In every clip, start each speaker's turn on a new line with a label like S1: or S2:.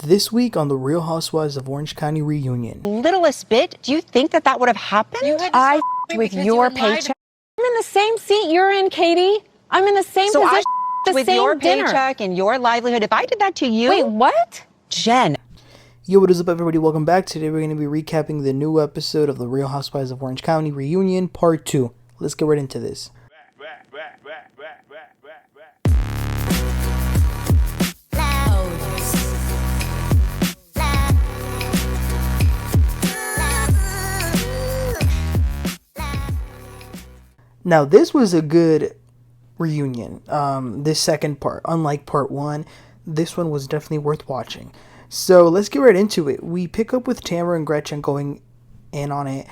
S1: This week on the Real Housewives of Orange County reunion.
S2: Littlest bit, do you think that that would have happened?
S3: I with your paycheck. I'm in the same seat you're in, Katie. I'm in the same position.
S2: With your paycheck and your livelihood. If I did that to you.
S3: Wait, what?
S2: Jen.
S1: Yo, what is up, everybody? Welcome back. Today we're going to be recapping the new episode of the Real Housewives of Orange County reunion part 2. Let's get right into this. Now, this was a good reunion, this second part. Unlike part 1, this one was definitely worth watching. So, let's get right into it. We pick up with Tamra and Gretchen going in on it.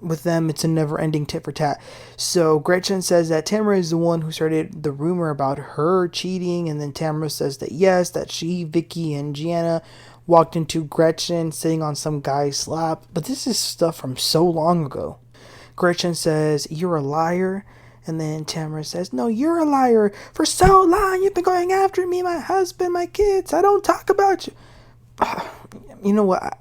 S1: With them, it's a never-ending tit-for-tat. So, Gretchen says that Tamra is the one who started the rumor about her cheating, and then Tamra says that yes, that she, Vicki, and Gina walked into Gretchen sitting on some guy's lap. But this is stuff from so long ago. Gretchen says, "You're a liar." And then Tamra says, "No, you're a liar. For so long, you've been going after me, my husband, my kids. I don't talk about you." You know what?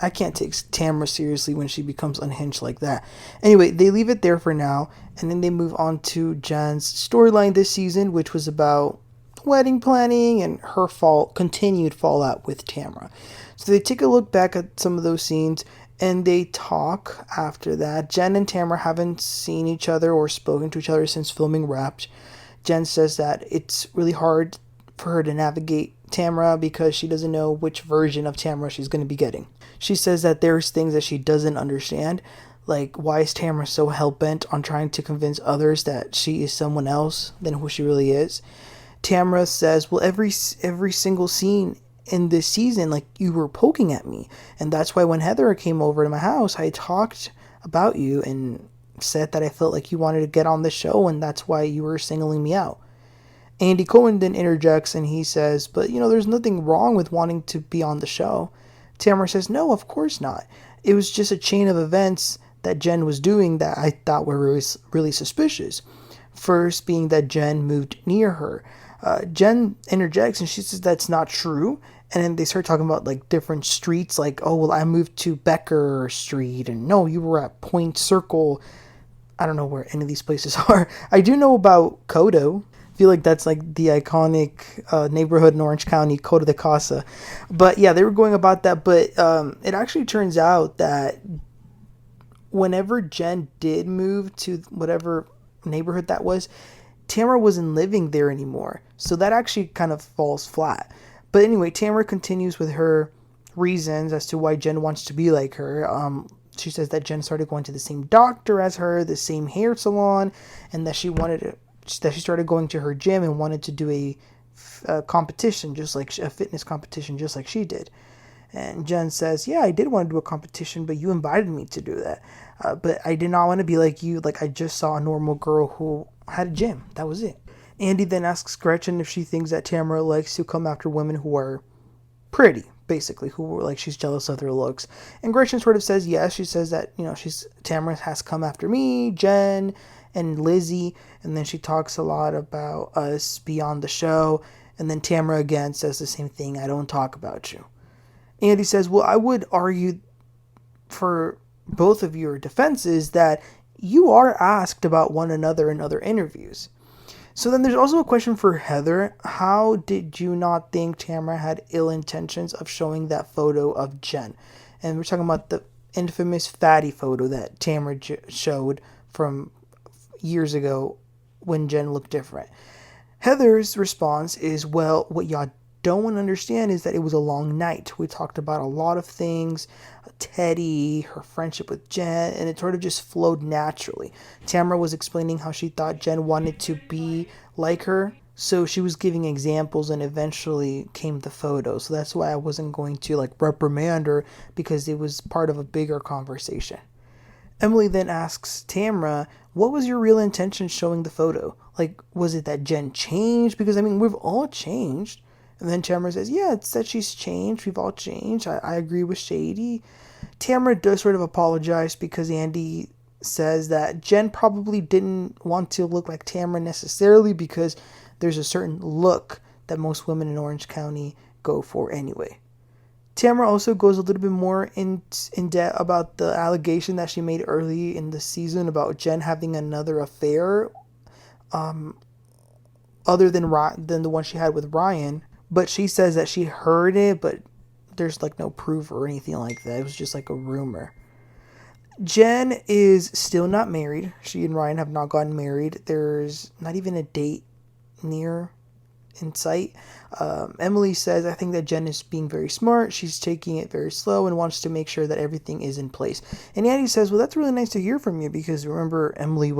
S1: I can't take Tamra seriously when she becomes unhinged like that. Anyway, they leave it there for now. And then they move on to Jen's storyline this season, which was about wedding planning and her continued fallout with Tamra. So they take a look back at some of those scenes. And they talk after that. Jen and Tamra haven't seen each other or spoken to each other since filming Wrapped. Jen says that it's really hard for her to navigate Tamra because she doesn't know which version of Tamra she's going to be getting. She says that there's things that she doesn't understand. Like, why is Tamra so hell-bent on trying to convince others that she is someone else than who she really is? Tamra says, well, every single scene in this season, like, you were poking at me, and that's why when Heather came over to my house, I talked about you and said that I felt like you wanted to get on the show, and that's why you were singling me out. Andy Cohen then interjects and he says, but there's nothing wrong with wanting to be on the show. Tamara says, no, of course not. It was just a chain of events that Jen was doing that I thought were really suspicious. First being that Jen moved near her. Jen interjects and she says that's not true. And then they start talking about, like, different streets, like, oh, well, I moved to Becker Street, and no, you were at Point Circle. I don't know where any of these places are. I do know about Codo. I feel like that's, like, the iconic neighborhood in Orange County, Codo de Casa. But, yeah, they were going about that, but it actually turns out that whenever Jen did move to whatever neighborhood that was, Tamra wasn't living there anymore. So that actually kind of falls flat. But anyway, Tamra continues with her reasons as to why Jen wants to be like her. She says that Jen started going to the same doctor as her, the same hair salon, and that she started going to her gym and wanted to do a competition, just like a fitness competition, just like she did. And Jen says, yeah, I did want to do a competition, but you invited me to do that. But I did not want to be like you. Like, I just saw a normal girl who had a gym. That was it. Andy then asks Gretchen if she thinks that Tamra likes to come after women who are pretty, basically, who, like, she's jealous of their looks. And Gretchen sort of says yes. She says that, Tamra has come after me, Jen, and Lizzie. And then she talks a lot about us beyond the show. And then Tamra again says the same thing, I don't talk about you. Andy says, well, I would argue for both of your defenses that you are asked about one another in other interviews. So then there's also a question for Heather. How did you not think Tamra had ill intentions of showing that photo of Jen? And we're talking about the infamous fatty photo that Tamra showed from years ago when Jen looked different. Heather's response is, well, what y'all don't understand is that it was a long night. We talked about a lot of things, Teddy, her friendship with Jen, and it sort of just flowed naturally. Tamra was explaining how she thought Jen wanted to be like her, so she was giving examples, and eventually came the photo. So that's why I wasn't going to, like, reprimand her, because it was part of a bigger conversation. Emily then asks Tamra, what was your real intention showing the photo? Like, was it that Jen changed? Because, we've all changed. And then Tamra says, yeah, it's that she's changed. We've all changed. I agree with Shady. Tamra does sort of apologize because Andy says that Jen probably didn't want to look like Tamra necessarily because there's a certain look that most women in Orange County go for anyway. Tamra also goes a little bit more in depth about the allegation that she made early in the season about Jen having another affair, other than the one she had with Ryan. But she says that she heard it, but there's like no proof or anything like that. It was just like a rumor. Jen is still not married. She and Ryan have not gotten married. There's not even a date near in sight. Emily says, I think that Jen is being very smart. She's taking it very slow and wants to make sure that everything is in place. And Andy says, well, that's really nice to hear from you, because remember, Emily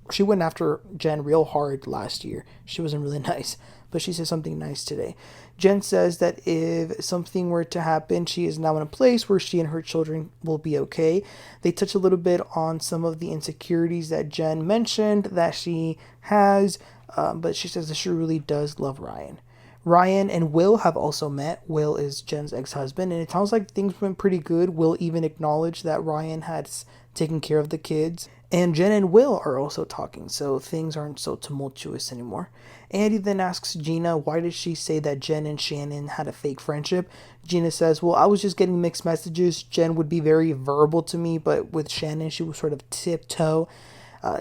S1: she went after Jen real hard last year. She wasn't really nice, but she said something nice today. Jen says that if something were to happen, she is now in a place where she and her children will be okay. They touch a little bit on some of the insecurities that Jen mentioned that she has, but she says that she really does love Ryan. Ryan and Will have also met. Will is Jen's ex-husband, and it sounds like things went pretty good. Will even acknowledged that Ryan had taken care of the kids. And Jen and Will are also talking, so things aren't so tumultuous anymore. Andy then asks Gina, why did she say that Jen and Shannon had a fake friendship? Gina says, well, I was just getting mixed messages. Jen would be very verbal to me, but with Shannon, she was sort of tiptoe.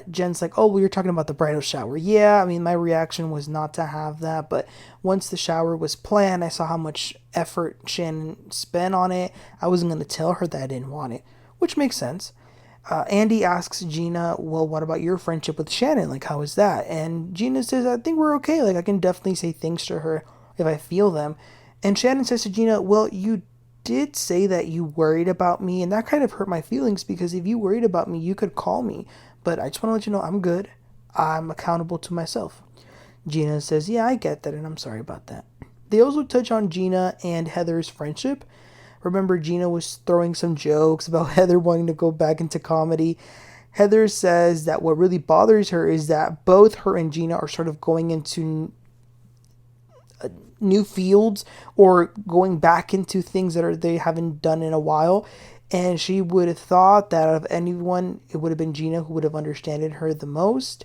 S1: Jen's like, oh, well, you're talking about the bridal shower. Yeah, I mean, my reaction was not to have that, but once the shower was planned, I saw how much effort Shannon spent on it. I wasn't going to tell her that I didn't want it, which makes sense. Andy asks Gina, well, what about your friendship with Shannon? Like, how is that? And Gina says, I think we're okay. Like, I can definitely say things to her if I feel them. And Shannon says to Gina, well, you did say that you worried about me, and that kind of hurt my feelings, because if you worried about me, you could call me. But I just want to let you know I'm good. I'm accountable to myself. Gina says, yeah, I get that, and I'm sorry about that. They also touch on Gina and Heather's friendship. Remember, Gina was throwing some jokes about Heather wanting to go back into comedy. Heather says that what really bothers her is that both her and Gina are sort of going into new fields, or going back into things that they haven't done in a while. And she would have thought that out of anyone, it would have been Gina who would have understood her the most.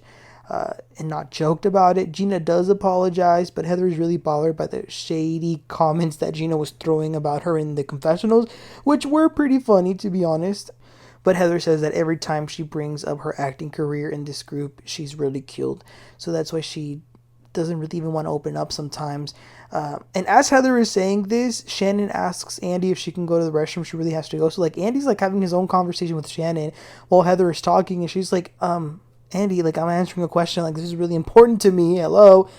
S1: And not joked about it. Gina does apologize, but Heather is really bothered by the shady comments that Gina was throwing about her in the confessionals, which were pretty funny, to be honest. But Heather says that every time she brings up her acting career in this group, she's ridiculed. So that's why she doesn't really even want to open up sometimes. And as Heather is saying this, Shannon asks Andy if she can go to the restroom. She really has to go. So like Andy's like having his own conversation with Shannon while Heather is talking, and she's like, Andy, like, I'm answering a question, like, this is really important to me, hello.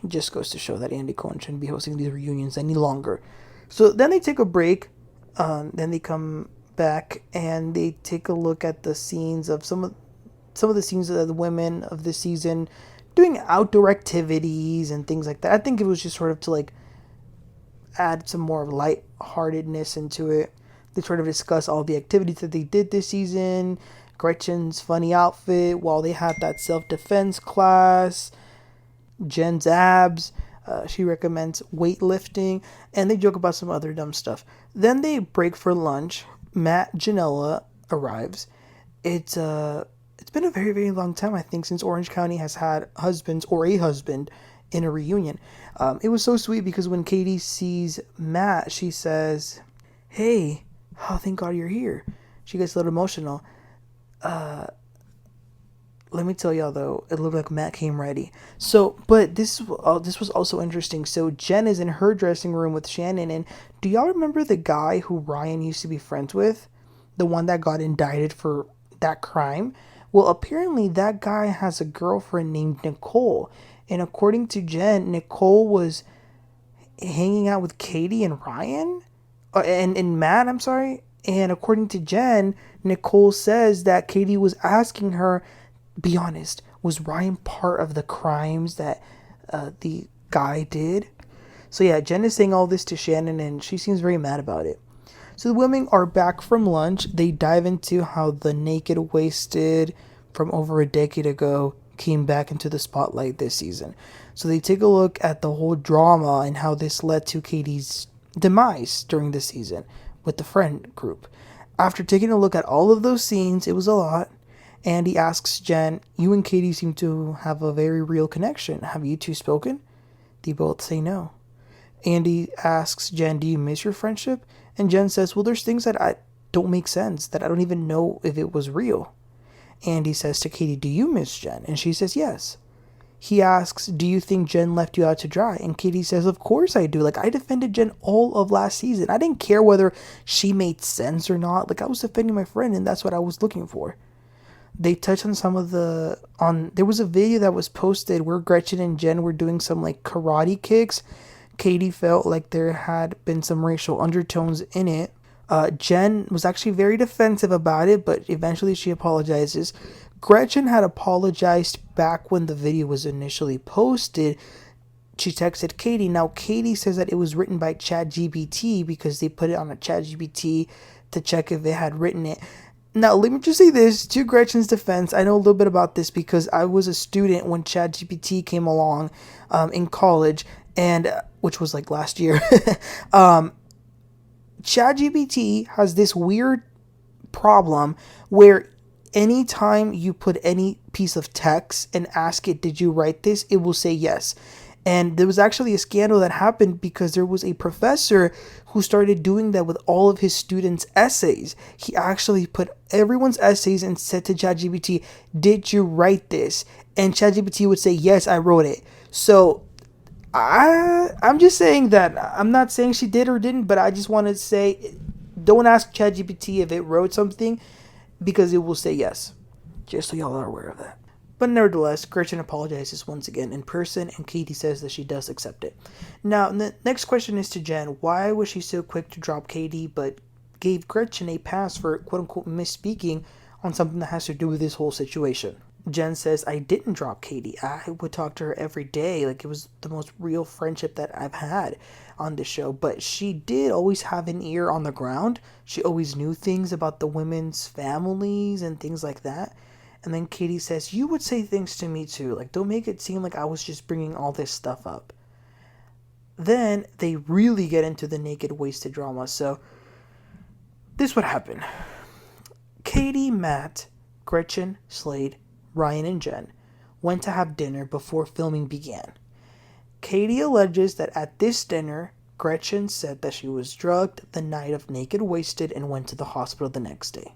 S1: It just goes to show that Andy Cohen shouldn't be hosting these reunions any longer. So then they take a break, then they come back, and they take a look at the scenes of some of the scenes of the women of this season doing outdoor activities and things like that. I think it was just sort of to, like, add some more lightheartedness into it. They sort of discuss all the activities that they did this season, Gretchen's funny outfit while they had that self-defense class, Jen's abs, she recommends weightlifting, and they joke about some other dumb stuff. Then they break for lunch. Matt Janella arrives. It's been a very, very long time, I think, since Orange County has had husbands or a husband in a reunion. It was so sweet because when Katie sees Matt, she says, hey, oh, thank God you're here. She gets a little emotional. Let me tell y'all though, it looked like Matt came ready. So, but this was also interesting. So Jen is in her dressing room with Shannon, and do y'all remember the guy who Ryan used to be friends with? The one that got indicted for that crime? Well, apparently that guy has a girlfriend named Nicole, and according to Jen, Nicole was hanging out with Katie and Ryan, and Matt, I'm sorry. And according to Jen, Nicole says that Katie was asking her, be honest, was Ryan part of the crimes that the guy did? So yeah, Jen is saying all this to Shannon, and she seems very mad about it. So the women are back from lunch. They dive into how the naked wasted from over a decade ago came back into the spotlight this season. So they take a look at the whole drama and how this led to Katie's demise during the season with the friend group. After taking a look at all of those scenes, it was a lot. Andy asks Jen, you and Katie seem to have a very real connection. Have you two spoken? They both say no. Andy asks Jen, do you miss your friendship? And Jen says, well, there's things that I don't make sense, that I don't even know if it was real. Andy says to Katie, do you miss Jen? And she says yes. He asks, do you think Jen left you out to dry? And Katie says, of course I do. Like, I defended Jen all of last season. I didn't care whether she made sense or not. Like, I was defending my friend, and that's what I was looking for. They touch on some of there was a video that was posted where Gretchen and Jen were doing some, like, karate kicks. Katie felt like there had been some racial undertones in it. Jen was actually very defensive about it, but eventually she apologizes. Gretchen had apologized back when the video was initially posted. She texted Katie. Now, Katie says that it was written by ChatGPT because they put it on a ChatGPT to check if it had written it. Now, let me just say this, to Gretchen's defense, I know a little bit about this because I was a student when ChatGPT came along in college, and which was like last year. ChatGPT has this weird problem where anytime you put any piece of text and ask it, did you write this? It will say yes. And there was actually a scandal that happened because there was a professor who started doing that with all of his students' essays. He actually put everyone's essays and said to ChatGPT, did you write this? And ChatGPT would say, yes, I wrote it. So I'm just saying that, I'm not saying she did or didn't, but I just want to say, don't ask ChatGPT if it wrote something because it will say yes. Just so y'all are aware of that. But nevertheless, Gretchen apologizes once again in person, and Katie says that she does accept it. Now, the next question is to Jen. Why was she so quick to drop Katie, but gave Gretchen a pass for quote-unquote misspeaking on something that has to do with this whole situation? Jen says, I didn't drop Katie. I would talk to her every day. Like, it was the most real friendship that I've had on this show. But she did always have an ear on the ground. She always knew things about the women's families and things like that. And then Katie says, you would say things to me too. Like, don't make it seem like I was just bringing all this stuff up. Then they really get into the naked wasted drama. So this would happen. Katie, Matt, Gretchen, Slade, Ryan, and Jen went to have dinner before filming began. Katie alleges that at this dinner, Gretchen said that she was drugged the night of Naked Wasted and went to the hospital the next day.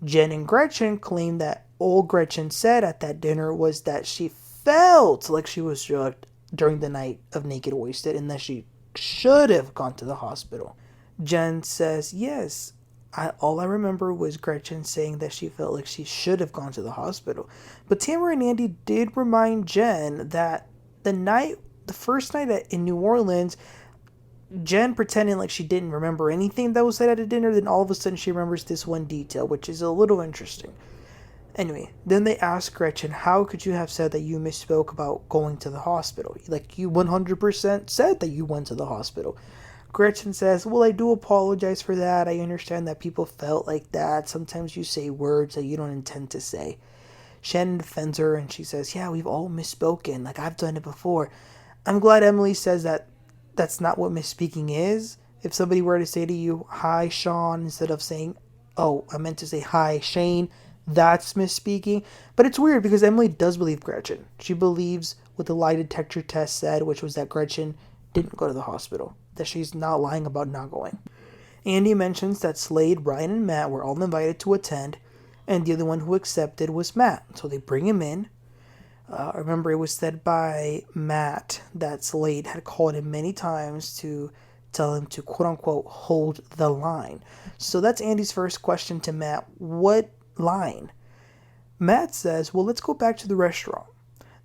S1: Jen and Gretchen claim that all Gretchen said at that dinner was that she felt like she was drugged during the night of Naked Wasted and that she should have gone to the hospital. Jen says, yes, all I remember was Gretchen saying that she felt like she should have gone to the hospital. But Tamra and Andy did remind Jen that the first night in New Orleans, Jen pretending like she didn't remember anything that was said at a dinner, then all of a sudden she remembers this one detail, which is a little interesting. Anyway, then they asked Gretchen, how could you have said that you misspoke about going to the hospital? Like, you 100% said that you went to the hospital. Gretchen says, well, I do apologize for that. I understand that people felt like that. Sometimes you say words that you don't intend to say. Shannon defends her and she says, yeah, we've all misspoken. Like, I've done it before. I'm glad Emily says that that's not what misspeaking is. If somebody were to say to you, hi, Sean, instead of saying, oh, I meant to say hi, Shane, that's misspeaking. But it's weird because Emily does believe Gretchen. She believes what the lie detector test said, which was that Gretchen didn't go to the hospital, that she's not lying about not going. Andy mentions that Slade, Ryan, and Matt were all invited to attend, and the only one who accepted was Matt. So they bring him in. Remember, it was said by Matt that Slade had called him many times to tell him to, quote-unquote, hold the line. So that's Andy's first question to Matt. What line? Matt says, well, let's go back to the restaurant.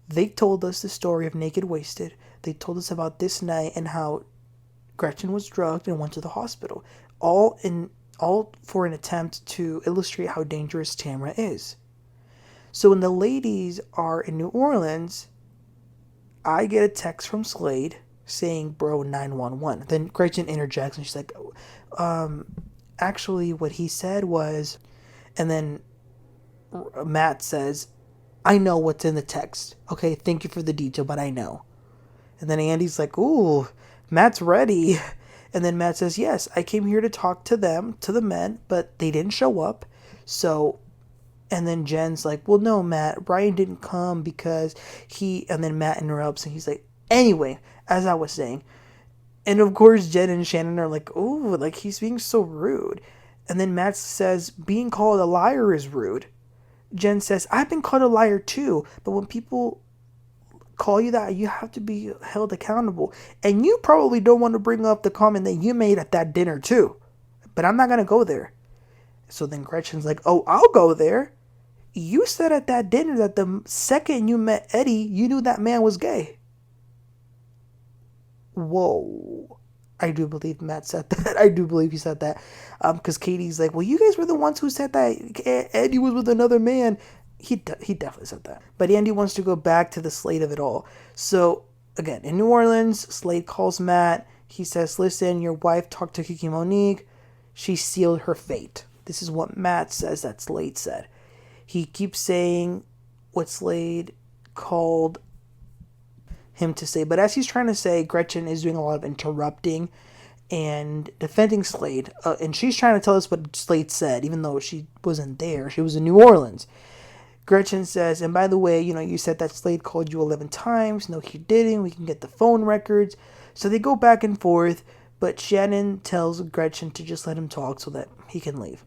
S1: They told us the story of Naked Wasted. They told us about this night and how Gretchen was drugged and went to the hospital. All for an attempt to illustrate how dangerous Tamra is. So when the ladies are in New Orleans, I get a text from Slade saying, bro, 911. Then Gretchen interjects and she's like, actually what he said was, and then Matt says, I know what's in the text. Okay, thank you for the detail, but I know. And then Andy's like, ooh, Matt's ready. And then Matt says, yes, I came here to talk to them, to the men, but they didn't show up. So, and then Jen's like, well, no, Matt, Brian didn't come because and then Matt interrupts and he's like, Anyway, as I was saying, and of course Jen and Shannon are like, oh, like he's being so rude. And then Matt says, being called a liar is rude. Jen says, I've been called a liar too, but when people call you that, you have to be held accountable. And you probably don't want to bring up the comment that you made at that dinner too. But I'm not going to go there. So then Gretchen's like, oh, I'll go there. You said at that dinner that the second you met Eddie, you knew that man was gay. Whoa. I do believe Matt said that. I do believe he said that. Because Katie's like, well, you guys were the ones who said that Eddie was with another man. He definitely said that. But Andy wants to go back to the Slade of it all. So, again, in New Orleans, Slade calls Matt. He says, listen, your wife talked to Kiki Monique. She sealed her fate. This is what Matt says that Slade said. He keeps saying what Slade called him to say. But as he's trying to say, Gretchen is doing a lot of interrupting and defending Slade. And she's trying to tell us what Slade said, even though she wasn't there. She was in New Orleans. Gretchen says, and by the way, you said that Slade called you 11 times. No, he didn't. We can get the phone records. So they go back and forth, but Shannon tells Gretchen to just let him talk so that he can leave.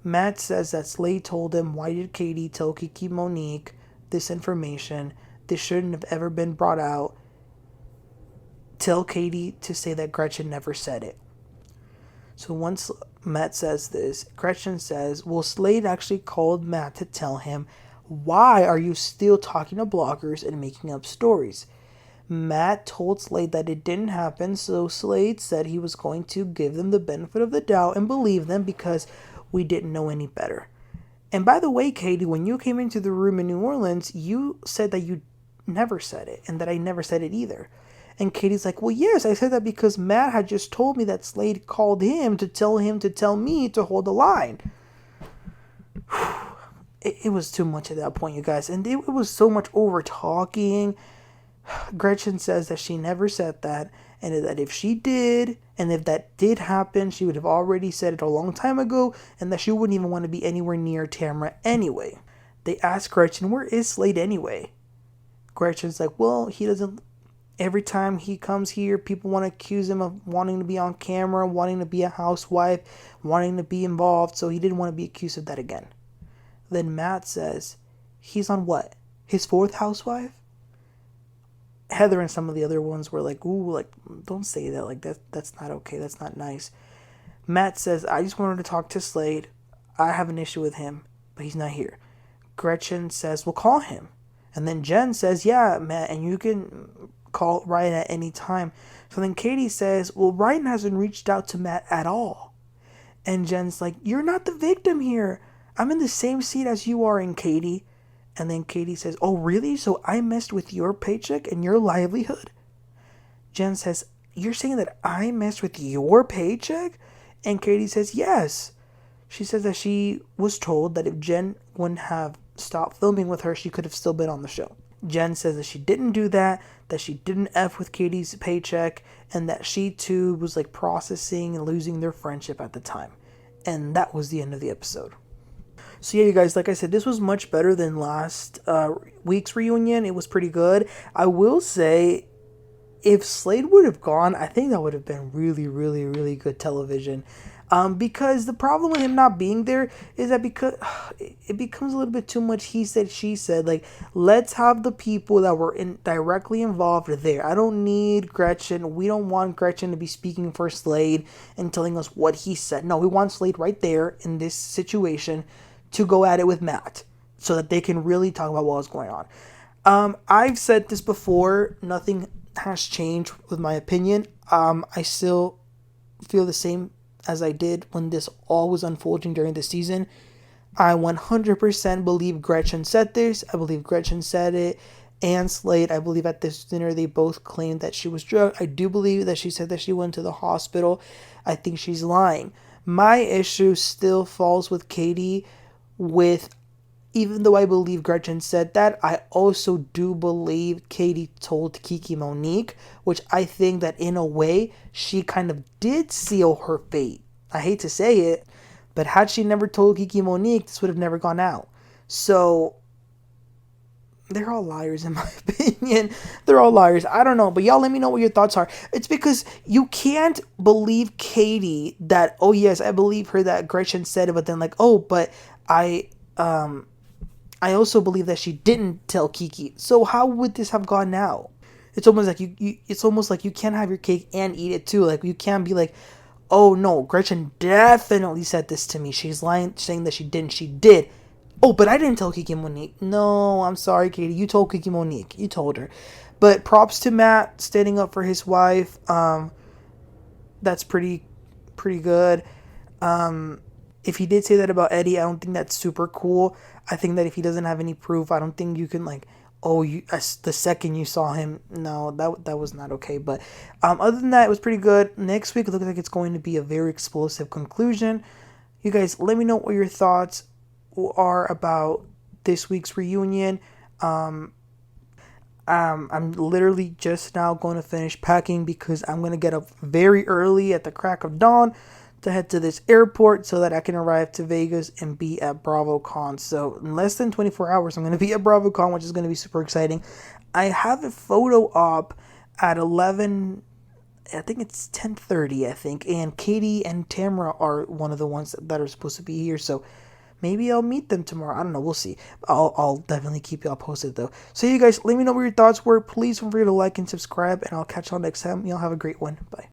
S1: Matt says that Slade told him, why did Katie tell Kiki Monique this information? This shouldn't have ever been brought out. Tell Katie to say that Gretchen never said it. So once Matt says this, Gretchen says, well, Slade actually called Matt to tell him, why are you still talking to bloggers and making up stories? Matt told Slade that it didn't happen, so Slade said he was going to give them the benefit of the doubt and believe them because we didn't know any better. And by the way, Katie, when you came into the room in New Orleans, you said that you never said it and that I never said it either. And Katie's like, well, yes, I said that because Matt had just told me that Slade called him to tell me to hold the line. It was too much at that point, you guys. And it was so much over talking. Gretchen says that she never said that. And that if she did, and if that did happen, she would have already said it a long time ago. And that she wouldn't even want to be anywhere near Tamra anyway. They ask Gretchen, where is Slade anyway? Gretchen's like, well, he doesn't... Every time he comes here, people want to accuse him of wanting to be on camera, wanting to be a housewife, wanting to be involved, so he didn't want to be accused of that again. Then Matt says, he's on what? His fourth housewife? Heather and some of the other ones were like, ooh, like, don't say that, like, that's not okay, that's not nice. Matt says, I just wanted to talk to Slade. I have an issue with him, but he's not here. Gretchen says, well, call him. And then Jen says, yeah, Matt, and you can call Ryan at any time. So then Katie says, well, Ryan hasn't reached out to Matt at all. And Jen's like, you're not the victim here. I'm in the same seat as you are in, Katie. And then Katie says, oh, really? So I messed with your paycheck and your livelihood? Jen says, you're saying that I messed with your paycheck? And Katie says, yes. She says that she was told that if Jen wouldn't have stopped filming with her, she could have still been on the show. Jen says that she didn't do that she didn't F with Katie's paycheck, and that she too was like processing and losing their friendship at the time. And that was the end of the episode. So yeah, you guys, like I said, this was much better than last week's reunion. It was pretty good. I will say, if Slade would have gone, I think that would have been really, really, really good television. Because the problem with him not being there is that because it becomes a little bit too much he said, she said. Like, let's have the people that were directly involved there. I don't need Gretchen. We don't want Gretchen to be speaking for Slade and telling us what he said. No, we want Slade right there in this situation to go at it with Matt so that they can really talk about what was going on. I've said this before. Nothing has changed with my opinion. I still feel the same as I did when this all was unfolding during the season. I 100% believe Gretchen said this. I believe Gretchen said it. And Slade, I believe at this dinner they both claimed that she was drugged. I do believe that she said that she went to the hospital. I think she's lying. My issue still falls with Katie even though I believe Gretchen said that, I also do believe Katie told Kiki Monique, which I think that in a way, she kind of did seal her fate. I hate to say it, but had she never told Kiki Monique, this would have never gone out. So, They're all liars in my opinion. They're all liars. I don't know, but y'all let me know what your thoughts are. It's because you can't believe Katie that, oh yes, I believe her that Gretchen said it, but then like, oh, but I also believe that she didn't tell Kiki. So how would this have gone now? It's almost like it's almost like you can't have your cake and eat it too. Like you can't be like, oh no, Gretchen definitely said this to me. She's lying, saying that she didn't. She did. Oh, but I didn't tell Kiki Monique. No, I'm sorry, Katie. You told Kiki Monique. You told her. But props to Matt standing up for his wife. That's pretty good. If he did say that about Eddie, I don't think that's super cool. I think that if he doesn't have any proof, I don't think you can like, oh, the second you saw him, no, that was not okay. But other than that, it was pretty good. Next week, it looks like it's going to be a very explosive conclusion. You guys, let me know what your thoughts are about this week's reunion. I'm literally just now going to finish packing because I'm going to get up very early at the crack of dawn to head to this airport so that I can arrive to Vegas and be at BravoCon. So in less than 24 hours, I'm going to be at BravoCon, which is going to be super exciting. I have a photo op at 11, I think it's 10:30, I think. And Katie and Tamra are one of the ones that are supposed to be here. So maybe I'll meet them tomorrow. I don't know. We'll see. I'll definitely keep y'all posted though. So you guys, let me know what your thoughts were. Please don't forget to like and subscribe. And I'll catch y'all next time. Y'all have a great one. Bye.